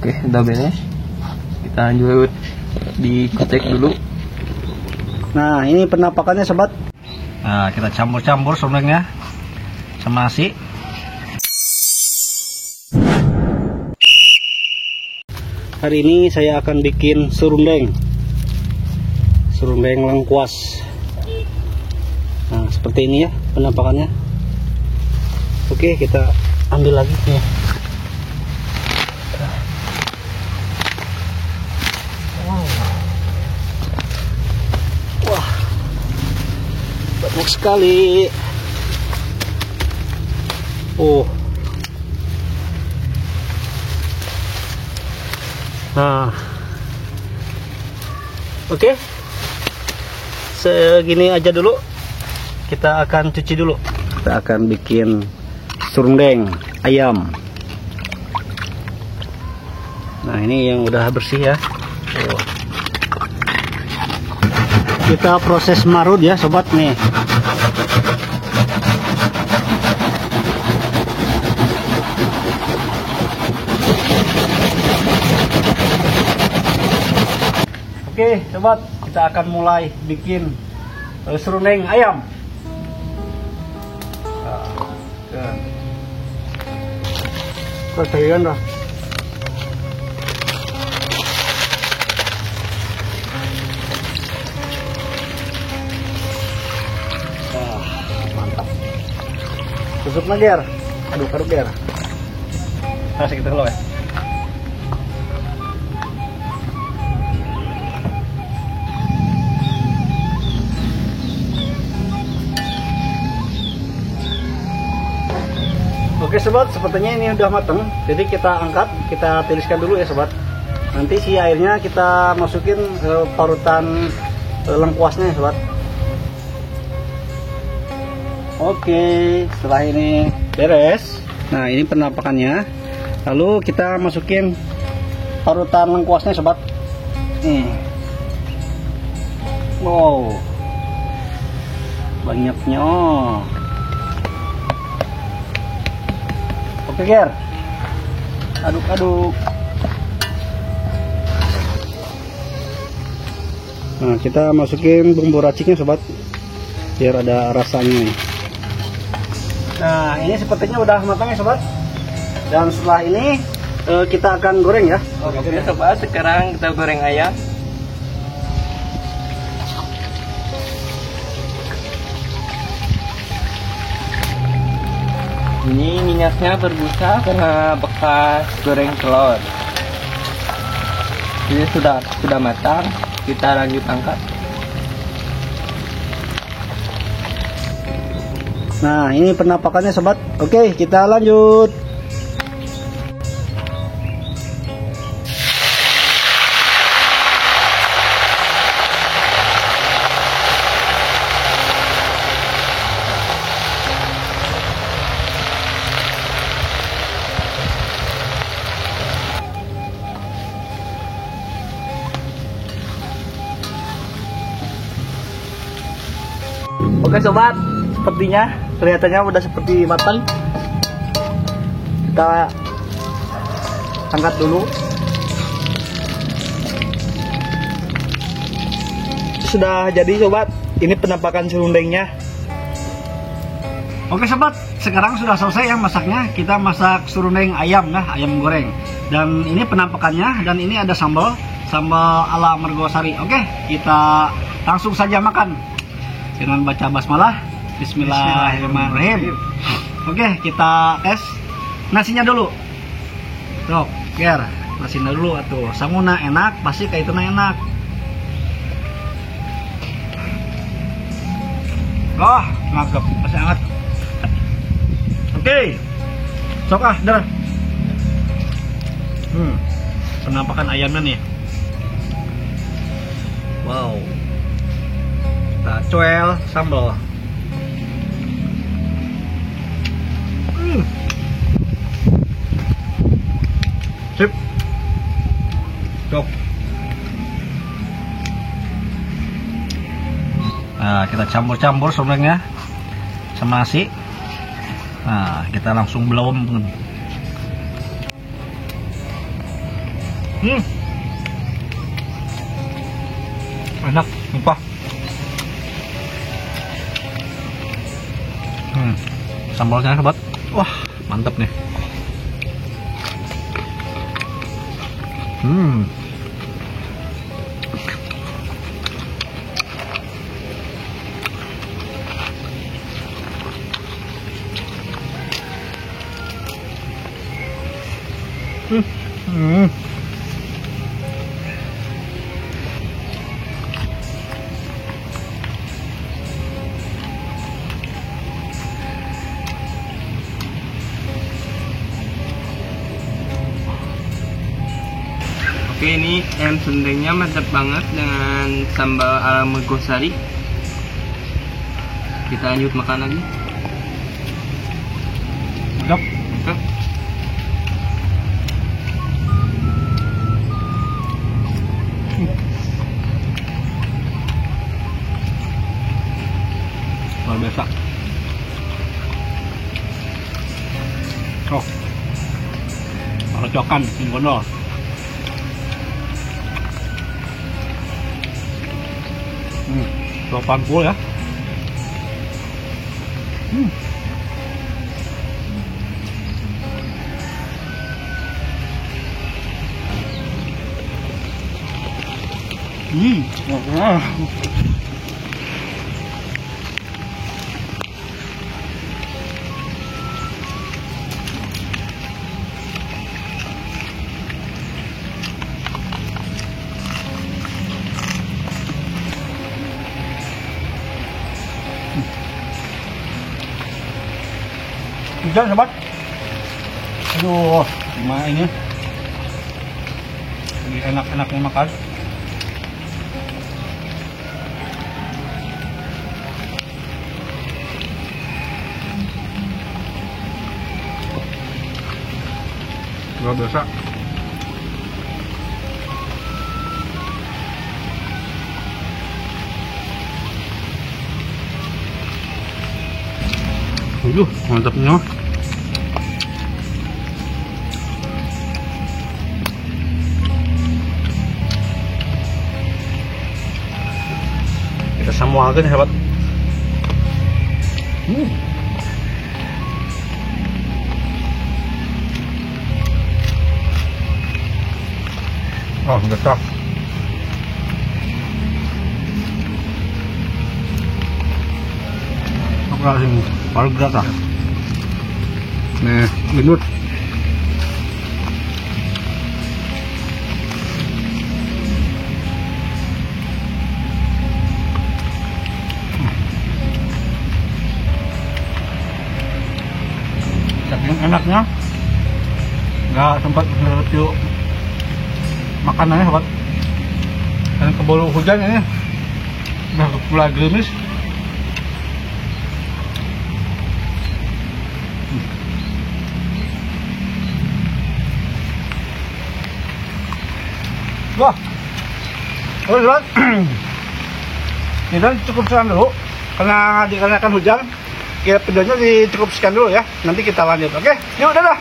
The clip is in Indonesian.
Oke, udah beres. Kita lanjut dikocek dulu. Nah, ini penampakannya sobat. Nah, kita campur-campur serundengnya sama nasi. Hari ini saya akan bikin serundeng lengkuas. Nah, seperti ini ya penampakannya. Oke, kita ambil lagi nih. Wah, banyak sekali. Nah, oke, segini aja dulu. Kita akan cuci dulu. Kita akan bikin serundeng ayam. Nah, ini yang udah bersih ya. Kita proses marut ya sobat nih. Oke sobat, kita akan mulai bikin serundeng ayam. Kasihan dah. Mantap. Tusuk nager. Aduk ger. Kasih kita dulu ya. Oke sobat, sepertinya ini udah mateng. Jadi kita angkat, kita tiriskan dulu ya sobat. Nanti si airnya kita masukin ke parutan lengkuasnya ya sobat. Oke, setelah ini beres. Nah, ini penampakannya. Lalu kita masukin parutan lengkuasnya sobat. Wow, banyaknya. Oke ger, aduk-aduk. Nah, kita masukin bumbu raciknya sobat, biar ada rasanya. Nah, ini sepertinya udah matang ya sobat. Dan setelah ini kita akan goreng ya. Oke sobat, sekarang kita goreng ayam. Ini minyaknya berbusa karena bekas goreng telur. Ini sudah matang, kita lanjut angkat. Nah, ini penampakannya sobat. Oke, kita lanjut. Oke sobat, sepertinya kelihatannya udah seperti matang. Kita angkat dulu. Sudah jadi sobat, ini penampakan serundengnya. Oke sobat, sekarang sudah selesai ya masaknya. Kita masak serundeng ayam ya, ayam goreng. Dan ini penampakannya, dan ini ada sambal ala Mergosari. Oke, kita langsung saja makan dengan baca basmalah. Bismillahirrahmanirrahim. Oke, kita tes nasinya dulu. Sok, ger, nasinya dulu atuh. Samuna enak, pasti kayak itu enak. Oh, ngagep, masih hangat. Oke. Sok dah. Penampakan ayamnya nih. Wow. Kita coel sambal. Sip. Cok. Nah, kita campur-campur serundengnya sama nasi. Nah, kita langsung belum. Enak, sumpah. Sambalnya sobat. Wah, mantap nih. Oke, ini ayam serundengnya mantap banget dengan sambal ala Mergosari. Kita lanjut makan lagi. Mantap. Oke. Luar biasa. Oh, cocokan ini gondol. Sopan full ya. Hujan sobat. Aduh, gimana ini? Lagi enak-enaknya makan. Luar biasa. Mantapnya. Kita semua aja nih sahabat. Oh, mantap. Apa sih? Paling berat lah. Nih, gendut. Saking enaknya, nggak sempat nge-review makanannya sobat. Dan keburu hujan ini, udah mulai gerimis. Wah, oke sobat, ini cukup sekian dulu karena dikarenakan hujan. Videonya dicukupkan dulu ya, nanti kita lanjut. Oke, yuk dadah.